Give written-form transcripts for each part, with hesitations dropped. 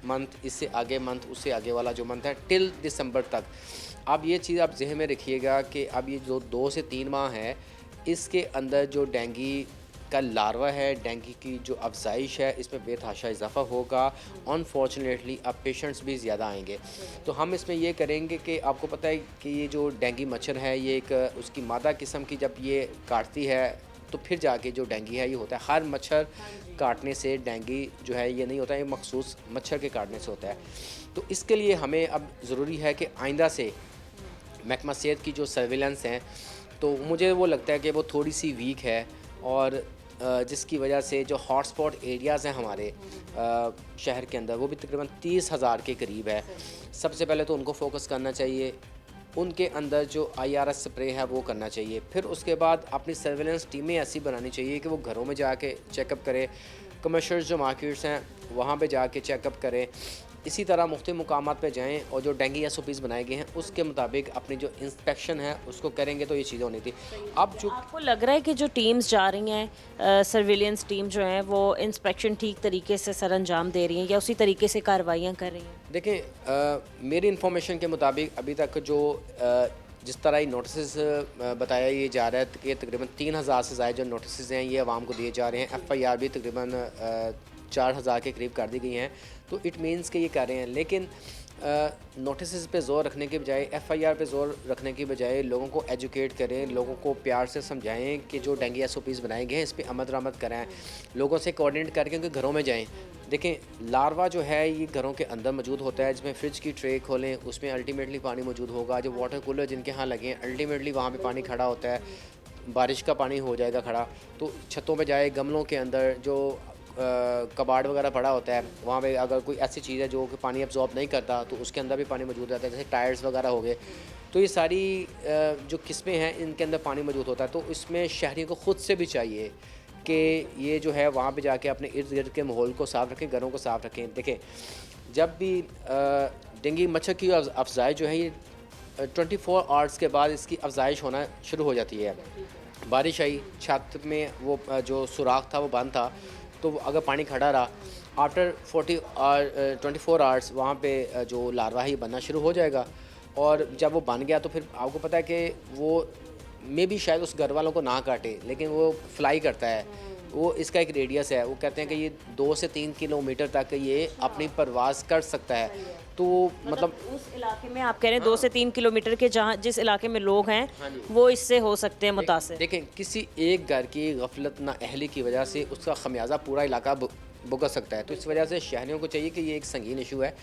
Month, इससे आगे month, उससे आगे वाला जो मंथ है टिल दिसंबर तक। अब ये चीज़ आप ज़हन में रखिएगा कि अब ये जो 2 से 3 माह है, इसके अंदर जो डेंगू का लार्वा है, डेंगू की जो अफ़ज़ाइश है, इसमें बेतहाशा इज़ाफ़ा होगा। अनफॉर्चुनेटली अब पेशेंट्स भी ज़्यादा आएँगे। तो हम इसमें ये करेंगे कि आपको पता है कि ये जो डेंगू मच्छर है, ये एक उसकी मादा किस्म की जब ये काटती है, तो फिर जाके जो डेंगू है ये होता है। हर मच्छर काटने से डेंगू जो है ये नहीं होता है, ये मखसूस मच्छर के काटने से होता है। तो इसके लिए हमें अब ज़रूरी है कि आइंदा से महकमा सेहत की जो सर्विलेंस है, तो मुझे वो लगता है कि वो थोड़ी-सी वीक है। और जिसकी वजह से जो हॉटस्पॉट एरियाज़ हैं हमारे शहर के अंदर, वो भी तकरीबन 30,000 के करीब है। सबसे पहले तो उनको फ़ोकस करना चाहिए। उनके अंदर जो आईआरएस स्प्रे है वो करना चाहिए। फिर उसके बाद अपनी सर्विलेंस टीमें ऐसी बनानी चाहिए कि वो घरों में जाके चेकअप करें, कमर्शियल जो मार्केट्स हैं वहाँ पे जाके चेकअप करें। इसी तरह मुख्तलिफ मुकामात पे जाएँ और जो डेंगू एसओपीज़ बनाए गए हैं उसके मुताबिक अपनी जो इंस्पेक्शन है उसको करेंगे, तो ये चीज़ें होनी थी। अब जो आपको लग रहा है कि जो टीम्स जा रही हैं, सर्विलेंस टीम जो हैं, वो इंस्पेक्शन ठीक तरीके से सरअंजाम दे रही हैं या उसी तरीके से कार्रवाइयाँ कर रही हैं? देखें, मेरी इन्फॉर्मेशन के मुताबिक अभी तक जो जिस तरह ये नोटिस बताया ये जा रहा है कि तकरीबन 3,000 से ज़ायद जो नोटिस हैं ये आवाम को दिए जा रहे हैं। एफआईआर भी तकरीबन 4,000 के करीब कर दी गई हैं। तो इट मीन्स कि ये कर रहे हैं, लेकिन नोटिस पे ज़ोर रखने के बजाय, एफआईआर पे ज़ोर रखने के बजाय लोगों को एजुकेट करें, लोगों को प्यार से समझाएं कि जो डेंगू एसओपीज़ बनाए गए हैं इस पे अमल दरामद कराएं, लोगों से कोऑर्डिनेट करके उनके घरों में जाएं। देखें, लार्वा जो है ये घरों के अंदर मौजूद होता है, जिसमें फ्रिज की ट्रे खोलें उसमें अल्टीमेटली पानी मौजूद होगा। जो वाटर कूलर जिनके यहाँ लगे हैं अल्टीमेटली वहाँ पे पानी खड़ा होता है, बारिश का पानी हो जाएगा खड़ा। तो छतों पे जाए, गमलों के अंदर जो कबाड़ वगैरह पड़ा होता है वहाँ पे अगर कोई ऐसी चीज़ है जो कि पानी एब्जॉर्ब नहीं करता तो उसके अंदर भी पानी मौजूद रहता है, जैसे टायर्स वगैरह हो गए। तो ये सारी जो किस्में हैं इनके अंदर पानी मौजूद होता है। तो इसमें शहरियों को ख़ुद से भी चाहिए कि ये जो है वहाँ पे जाके अपने इर्द गिर्द के माहौल को साफ़ रखें, घरों को साफ़ रखें। देखें, जब भी डेंगू मच्छर की अफजाइश जो है ये 24 आवर्स के बाद इसकी अफजाइश होना शुरू हो जाती है। बारिश आई, छत में वो जो सुराख था वो बंद था, तो अगर पानी खड़ा रहा आफ्टर 24 आवर्स वहाँ पे जो लार्वा है ये बनना शुरू हो जाएगा। और जब वो बन गया तो फिर आपको पता है कि वो मे भी शायद उस घर वालों को ना काटे, लेकिन वो फ्लाई करता है। वो इसका एक रेडियस है, वो कहते हैं कि ये 2 से 3 किलोमीटर तक ये अपनी परवाज़ कर सकता है। तो मतलब उस इलाके में आप कह रहे हैं 2 से 3 किलोमीटर के जहाँ जिस इलाके में लोग हैं, हाँ जी। वो इससे हो सकते हैं मुतासिर। देखें, किसी एक घर की गफलत नाअहली की वजह से उसका खमियाजा पूरा इलाका भुगत सकता है। तो इस वजह से शहरियों को चाहिए कि ये एक संगीन इशू है।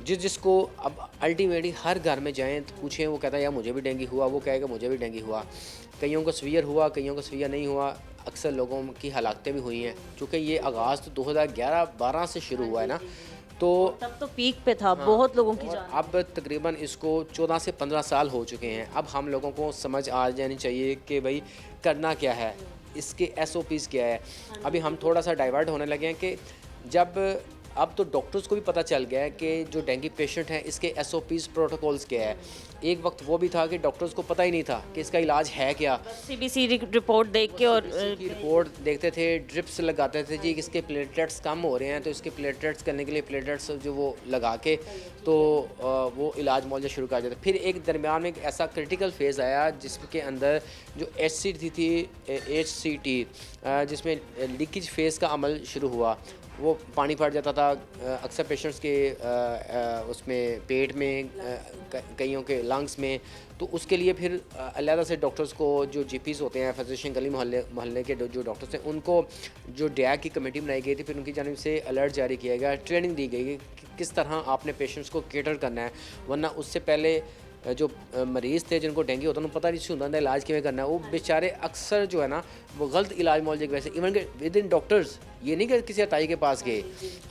जिसको अब अल्टीमेटली हर घर में जाएं तो पूछें, वो कहता है यार मुझे भी डेंगू हुआ, वो कहेगा मुझे भी डेंगू हुआ। कईयों को सीवियर हुआ, कईयों को सीवियर नहीं हुआ। अक्सर लोगों की हलाकतें भी हुई हैं, चूँकि ये आगाज़ तो 2011-12 से शुरू हुआ है ना। तो तब तो पीक पे था, हाँ, बहुत लोगों की और जान। अब तकरीबन इसको 14 से 15 साल हो चुके हैं। अब हम लोगों को समझ आ जानी चाहिए कि भाई करना क्या है, इसके एसओपीज़ क्या है। अभी हम थोड़ा सा डाइवर्ट होने लगे हैं कि जब अब तो डॉक्टर्स को भी पता चल गया है कि जो डेंगू पेशेंट हैं इसके एसओपीज़ प्रोटोकॉल्स क्या है। एक वक्त वो भी था कि डॉक्टर्स को पता ही नहीं था कि इसका इलाज है क्या। सीबीसी रिपोर्ट देख के और सीबीसी की रिपोर्ट देखते थे, ड्रिप्स लगाते थे जी, इसके प्लेटलेट्स कम हो रहे हैं तो इसके प्लेटलेट्स करने के लिए प्लेटलेट्स जो वो लगा के तो वो इलाज मुआवजा शुरू कर देते। फिर एक दरमियान में एक ऐसा क्रिटिकल फेज़ आया जिसके अंदर जो HCT थी, HCT जिसमें लीकेज फेज़ का अमल शुरू हुआ। वो पानी पड़ जाता था अक्सर पेशेंट्स के उसमें पेट में, कईयों के लंग्स में। तो उसके लिए फिर अलहदा से डॉक्टर्स को, जो जीपीज़ होते हैं, फिजिशियन गली मोहल्ले के जो डॉक्टर्स हैं, उनको जो डैग की कमेटी बनाई गई थी, फिर उनकी जानिब से अलर्ट जारी किया गया, ट्रेनिंग दी गई कि किस तरह आपने पेशेंट्स को केटर करना है। वरना उससे पहले जो मरीज़ थे जिनको डेंगू होता है उन्हें पता नहीं होता था इलाज किमें करना है, वो बेचारे अक्सर जो है ना वो गलत इलाज मुआवजे की वजह से, इवन के विद इन डॉक्टर्स, ये नहीं कि किसी अताई के पास गए,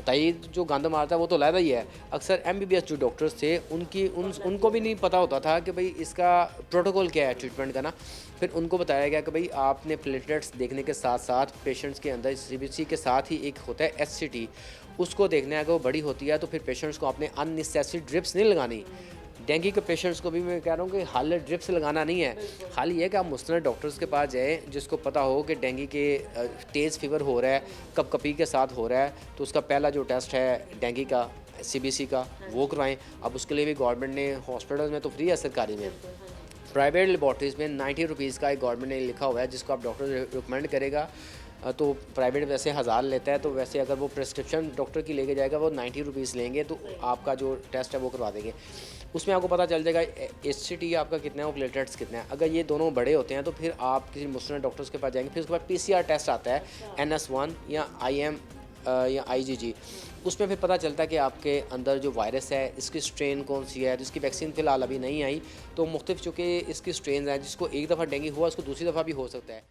अताई जो गंद मारता है वो तो अलहदा ही है। अक्सर MBBS जो डॉक्टर्स थे उनको भी नहीं पता होता था कि भाई इसका प्रोटोकॉल क्या है ट्रीटमेंट का ना। फिर उनको बताया गया कि भाई आपने प्लेटलेट्स देखने के साथ साथ पेशेंट्स के अंदर CBC के साथ ही एक होता है HCT, उसको देखना है। अगर वो बड़ी होती है तो फिर पेशेंट्स को आपने अननेसेसरी ड्रिप्स नहीं लगानी। डेंगू के पेशेंट्स को भी मैं कह रहा हूँ कि हल ड्रिप्स लगाना नहीं है, हल ये है कि आप मुस्तनद डॉक्टर्स के पास जाएँ जिसको पता हो कि डेंगू के तेज़ फीवर हो रहा है, कपकपी के साथ हो रहा है, तो उसका पहला जो टेस्ट है डेंगू का सीबीसी का वो करवाएं। अब उसके लिए भी गवर्नमेंट ने हॉस्पिटल्स में तो फ्री है, सरकारी में प्राइवेट लेबॉर्ट्रीज़ में 90 रुपीज़ का एक गवर्नमेंट ने लिखा हुआ है जिसको आप डॉक्टर रिकमेंड करेगा। तो प्राइवेट वैसे 1000 लेता है, तो वैसे अगर वो प्रिस्क्रिप्शन डॉक्टर की लेके जाएगा वो 90 रुपीज़ लेंगे, तो आपका जो टेस्ट है वो करवा देंगे। उसमें आपको पता चल जाएगा एचसीटी आपका कितना है और प्लेटलेट्स कितने हैं। अगर ये दोनों बड़े होते हैं तो फिर आप किसी मुस्लिम डॉक्टर्स के पास जाएंगे। फिर उसके बाद पीसीआर टेस्ट आता है NS1 या IM या IgG, उसमें फिर पता चलता है कि आपके अंदर जो वायरस है इसकी स्ट्रेन कौन सी है। जिसकी वैक्सीन फ़िलहाल अभी नहीं आई, तो मुख्तलिफ चूँकि इसकी स्ट्रेन हैं, जिसको एक दफ़ा डेंगू हुआ उसको दूसरी दफ़ा भी हो सकता है।